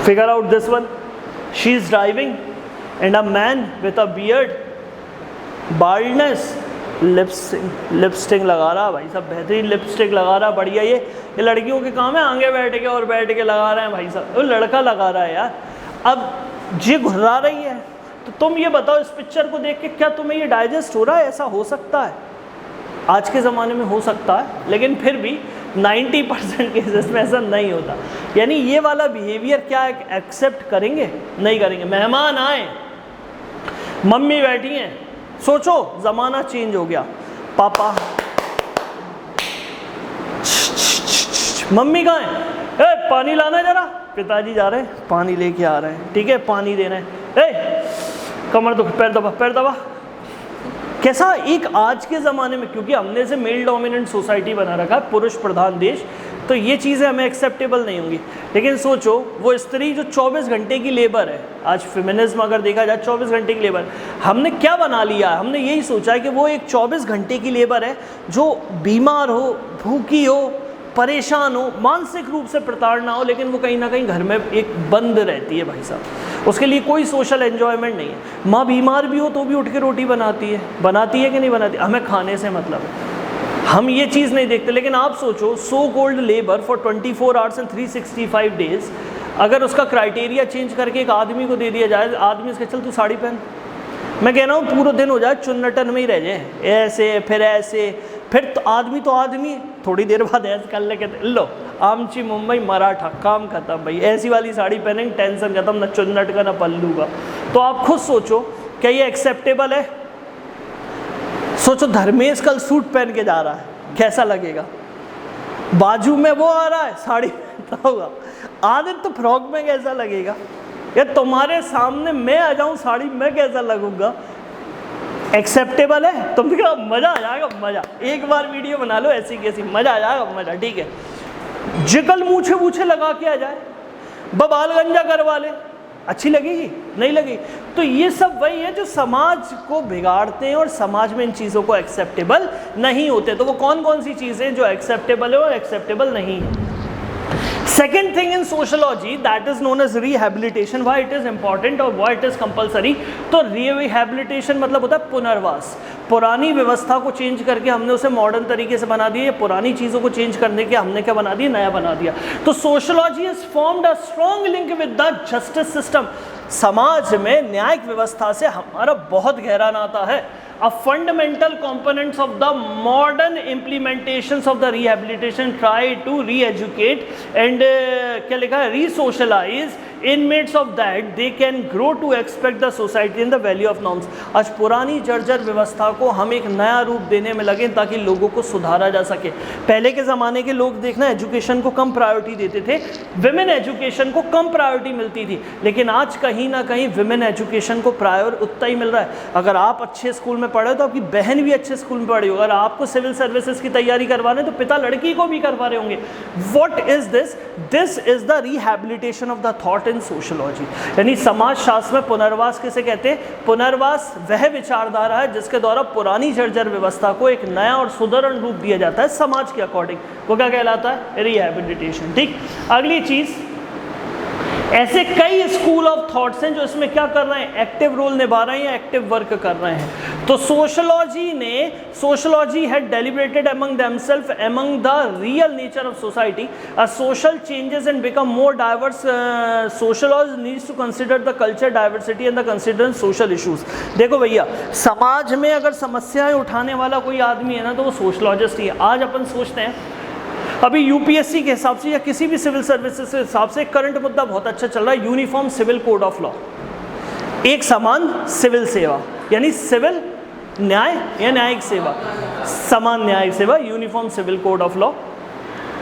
Figure out this one. She is driving and a man with a beard, baldness, lipstick लगा रहा, भाई साहब बेहतरीन लिपस्टिक लगा रहा, बढ़िया। ये लड़कियों के काम है, आगे बैठ के और बैठ के लगा रहे हैं भाई साहब, वो लड़का लगा रहा है यार। अब ये घुरा रही है, तो तुम ये बताओ इस पिक्चर को देख के क्या तुम्हें ये डाइजेस्ट हो रहा है? ऐसा हो सकता है, आज के ज़माने में हो सकता है, लेकिन फिर भी 90% केसेस में ऐसा नहीं होता। यानी ये वाला बिहेवियर क्या एक्सेप्ट करेंगे? नहीं करेंगे। मेहमान आए, मम्मी बैठी हैं, सोचो ज़माना चेंज हो गया, पापा मम्मी कहाँ है? ए पानी लाना है जरा, पिताजी जा रहे हैं पानी लेके आ रहे हैं, ठीक है पानी दे रहे हैं, ए कमर दुख, पैर दबा, पैर दबा। कैसा एक आज के ज़माने में, क्योंकि हमने से मेल डोमिनेंट सोसाइटी बना रखा है, पुरुष प्रधान देश, तो ये चीज़ें हमें एक्सेप्टेबल नहीं होंगी। लेकिन सोचो वो स्त्री जो 24 घंटे की लेबर है, आज फेमिनिज्म अगर देखा जाए 24 घंटे की लेबर, हमने क्या बना लिया है? हमने यही सोचा है कि वो एक 24 घंटे की लेबर है जो बीमार हो, भूखी हो, परेशान हो, मानसिक रूप से प्रताड़ना हो, लेकिन वो कहीं ना कहीं घर में एक बंद रहती है भाई साहब, उसके लिए कोई सोशल एन्जॉयमेंट नहीं है। माँ बीमार भी हो तो भी उठ के रोटी बनाती है कि नहीं बनाती? हमें खाने से मतलब है, हम ये चीज़ नहीं देखते। लेकिन आप सोचो so called labour for 24 hours and 365 days, अगर उसका क्राइटेरिया चेंज करके एक आदमी को दे दिया जाए, आदमी उसके चल तू साड़ी पहन, मैं कह रहा हूँ पूरा दिन हो जाए चुन्नटन में ही रह जाए, ऐसे फिर तो आदमी थोड़ी देर बाद ऐसे कर ले, कहते लो आमची मुंबई मराठा, काम खत्म भाई, ऐसी वाली साड़ी पहनेंगे, टेंशन खत्म, ना चुन्नट का ना पल्लू का। तो आप खुद सोचो क्या ये एक्सेप्टेबल है? सोचो धर्मेश कल सूट पहन के जा रहा है, कैसा लगेगा? बाजू में वो आ रहा है साड़ी पहनता होगा, आदित्य तो फ्रॉक में कैसा लगेगा? या तुम्हारे सामने मैं आ जाऊं साड़ी में कैसा लगूंगा? एक्सेप्टेबल है? तुम देखो मजा आ जाएगा, मजा। एक बार वीडियो बना लो ऐसी कैसी, मजा आ जाएगा, मजा। ठीक है, जिकल मूछे लगा के आ जाए, बबाल गंजा करवा ले, अच्छी लगेगी? नहीं लगेगी। तो ये सब वही है जो समाज को बिगाड़ते हैं और समाज में इन चीज़ों को एक्सेप्टेबल नहीं होते। तो वो कौन कौन सी चीज़ें जो एक्सेप्टेबल है और एक्सेप्टेबल नहीं है? Second thing in sociology that is known as rehabilitation. Why it is important और why it is compulsory? तो rehabilitation मतलब होता है पुनर्वास। पुरानी व्यवस्था को चेंज करके हमने उसे मॉडर्न तरीके से बना दिया, पुरानी चीज़ों को चेंज करने के हमने क्या बना दिया? नया बना दिया। तो sociology has formed a strong link with the justice system. समाज में न्यायिक व्यवस्था से हमारा बहुत गहरा नाता है। A fundamental components of the modern implementations of the rehabilitation try to re-educate and क्या लिखा है? Re-socialize inmates of that they can grow to expect the society and the value of norms. आज पुरानी जर्जर व्यवस्था को हम एक नया रूप देने में लगे ताकि लोगों को सुधारा जा सके। पहले के ज़माने के लोग देखना एजुकेशन को कम प्रायोरिटी देते थे, विमेन एजुकेशन को कम प्रायोरिटी मिलती थी, लेकिन आज कहीं ना कहीं विमेन एजुकेशन को प्रायोर उतना ही मिल रहा है। अगर आप अच्छे स्कूल में पढ़े तो आपकी बहन भी अच्छे स्कूल में पढ़ी होगी। अगर आपको सिविल सर्विसेज की तैयारी करवा रहे हैं तो पिता लड़की को भी करवा रहे होंगे। What is this? This is the rehabilitation of the thought in sociology. यानी समाज शास्त्र में पुनर्वास किसे कहते हैं? पुनर्वास वह विचारधारा है जिसके द्वारा पुरानी जर्जर व्यवस्था को एक नया और सुदृढ़ रूप दिया जाता है समाज के अकॉर्डिंग। वो क्या कहलाता है? रिहैबिलिटेशन। ठीक, अगली चीज, ऐसे कई स्कूल ऑफ थॉट्स हैं जो इसमें क्या कर रहे हैं? एक्टिव रोल निभा रहे हैं या एक्टिव वर्क कर रहे हैं। तो sociology had deliberated among themselves among the real nature of society social changes and become more diverse. Sociology needs to consider the culture diversity and the consider social issues. देखो भैया, समाज में अगर समस्याएं उठाने वाला कोई आदमी है ना तो वो सोशलॉजिस्ट ही है। आज अपन सोचते हैं अभी यूपीएससी के हिसाब से या किसी भी सिविल सर्विसेज के हिसाब से करंट मुद्दा बहुत अच्छा चल रहा है, uniform civil code of law. एक समान सिविल सेवा, यानी सिविल न्याय या न्यायिक सेवा, समान न्यायिक सेवा, uniform civil code of law.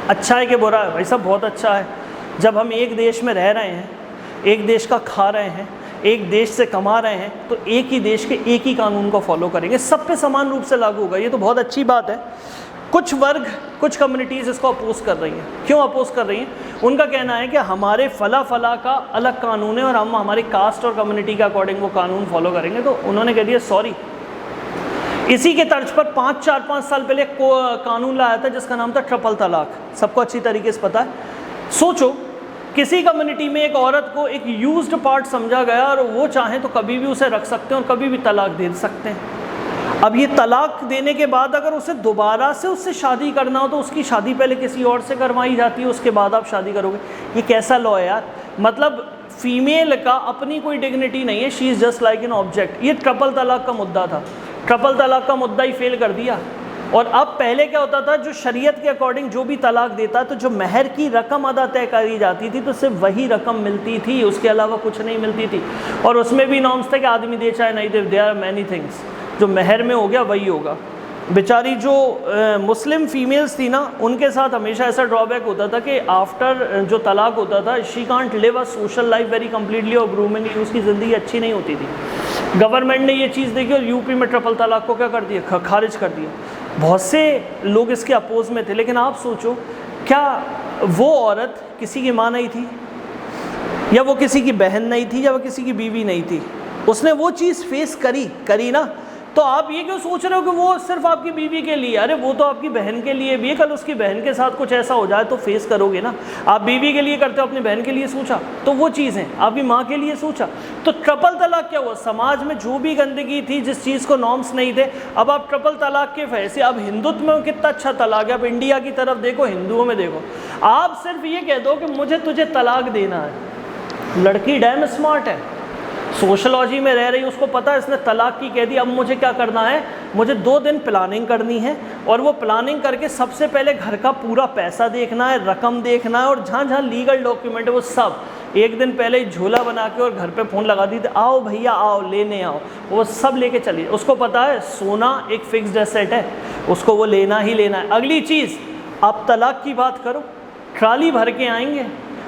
अच्छा है कि बुरा है? भाई साहब बहुत अच्छा है। जब हम एक देश में रह रहे हैं, एक देश का खा रहे हैं, एक देश से कमा रहे हैं, तो एक ही देश के एक ही कानून को फॉलो करेंगे, सब पे समान रूप से लागू होगा। ये तो बहुत अच्छी बात है। कुछ वर्ग, कुछ कम्युनिटीज़ इसको अपोज कर रही हैं। क्यों अपोज कर रही हैं? उनका कहना है कि हमारे फला का अलग कानून है और हम हमारी कास्ट और कम्युनिटी के अकॉर्डिंग वो कानून फॉलो करेंगे। तो उन्होंने कह दिया सॉरी। इसी के तर्ज पर 4-5 साल पहले कानून लाया था जिसका नाम था ट्रिपल तलाक। सबको अच्छी तरीके से पता है। सोचो किसी कम्युनिटी में एक औरत को एक यूज्ड पार्ट समझा गया और वो चाहें तो कभी भी उसे रख सकते हैं और कभी भी तलाक दे सकते हैं। अब ये तलाक देने के बाद अगर उसे दोबारा से उससे शादी करना हो तो उसकी शादी पहले किसी और से करवाई जाती है, उसके बाद आप शादी करोगे। ये कैसा लॉ है यार? मतलब फीमेल का अपनी कोई डिग्निटी नहीं है, she is just like an object. ये ट्रिपल तलाक का मुद्दा था, ट्रिपल तलाक का मुद्दा ही फेल कर दिया। और अब पहले क्या होता था, जो शरीयत के अकॉर्डिंग जो भी तलाक देता तो जो महर की रकम अदा तय करी जाती थी तो सिर्फ वही रकम मिलती थी, उसके अलावा कुछ नहीं मिलती थी। और उसमें भी नॉर्म्स थे कि आदमी दे चाहे नहीं दे, देयर आर मैनी थिंग्स, जो महर में हो गया वही होगा। बेचारी जो मुस्लिम फीमेल्स थी ना, उनके साथ हमेशा ऐसा ड्रॉबैक होता था कि आफ्टर जो तलाक होता था, she can't live a social life very completely और ग्रूमिंगली, उसकी ज़िंदगी अच्छी नहीं होती थी। गवर्नमेंट ने ये चीज़ देखी और यूपी में ट्रिपल तलाक को क्या कर दिया, खारिज कर दिया। बहुत से लोग इसके अपोज में थे, लेकिन आप सोचो, क्या वो औरत किसी की माँ नहीं थी, या वो किसी की बहन नहीं थी, या वो किसी की बीवी नहीं थी? उसने वो चीज़ फेस करी ना। तो आप ये क्यों सोच रहे हो कि वो सिर्फ आपकी बीवी के लिए? अरे वो तो आपकी बहन के लिए भी है, कल उसकी बहन के साथ कुछ ऐसा हो जाए तो फेस करोगे ना। आप बीवी के लिए करते हो, अपनी बहन के लिए सोचा तो वो चीज़ है, आपकी माँ के लिए सोचा। तो ट्रिपल तलाक क्या हुआ? समाज में जो भी गंदगी थी, जिस चीज़ को नॉर्म्स नहीं थे, अब आप ट्रिपल तलाक के फैसले, अब हिंदुत्व में कितना अच्छा तलाक है। अब इंडिया की तरफ देखो, हिंदुओं में देखो, आप सिर्फ ये कह दो कि मुझे तुझे तलाक देना है, लड़की डैम स्मार्ट है, सोशलॉजी में रह रही, उसको पता है इसने तलाक की कह दी, अब मुझे क्या करना है, मुझे 2 दिन प्लानिंग करनी है, और वो प्लानिंग करके सबसे पहले घर का पूरा पैसा देखना है, रकम देखना है, और जहाँ जहाँ लीगल डॉक्यूमेंट है वो सब एक दिन पहले ही झोला बना के और घर पे फ़ोन लगा दी थी, आओ भैया आओ लेने आओ, वो सब लेके चलिए। उसको पता है सोना एक फिक्स्ड एसेट है, उसको वो लेना ही लेना है। अगली चीज़, आप तलाक की बात करो, ट्राली भर के आएंगे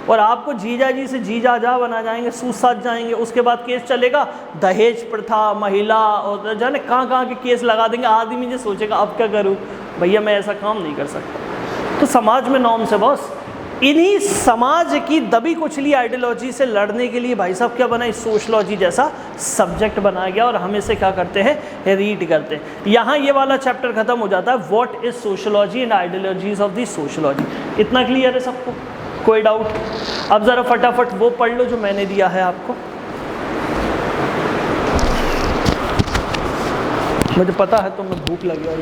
और आपको जीजा जी से जीजा जा बना जाएंगे, सूद साथ जाएंगे। उसके बाद केस चलेगा दहेज प्रथा, महिला, और जाने कहाँ के केस लगा देंगे। आदमी जो सोचेगा अब क्या करूँ भैया, मैं ऐसा काम नहीं कर सकता। तो समाज में नॉर्म्स है बॉस। इन्हीं समाज की दबी कुचली आइडियोलॉजी से लड़ने के लिए भाई साहब क्या बना, इस सोशलॉजी जैसा सब्जेक्ट बनाया गया, और हम इसे क्या करते हैं, रीड करते हैं। यहाँ ये वाला चैप्टर खत्म हो जाता है, what is sociology and ideologies of the sociology. इतना क्लियर है सबको? कोई डाउट? अब ज़रा फटाफट वो पढ़ लो जो मैंने दिया है आपको। मुझे पता है तुम्हें भूख लगी और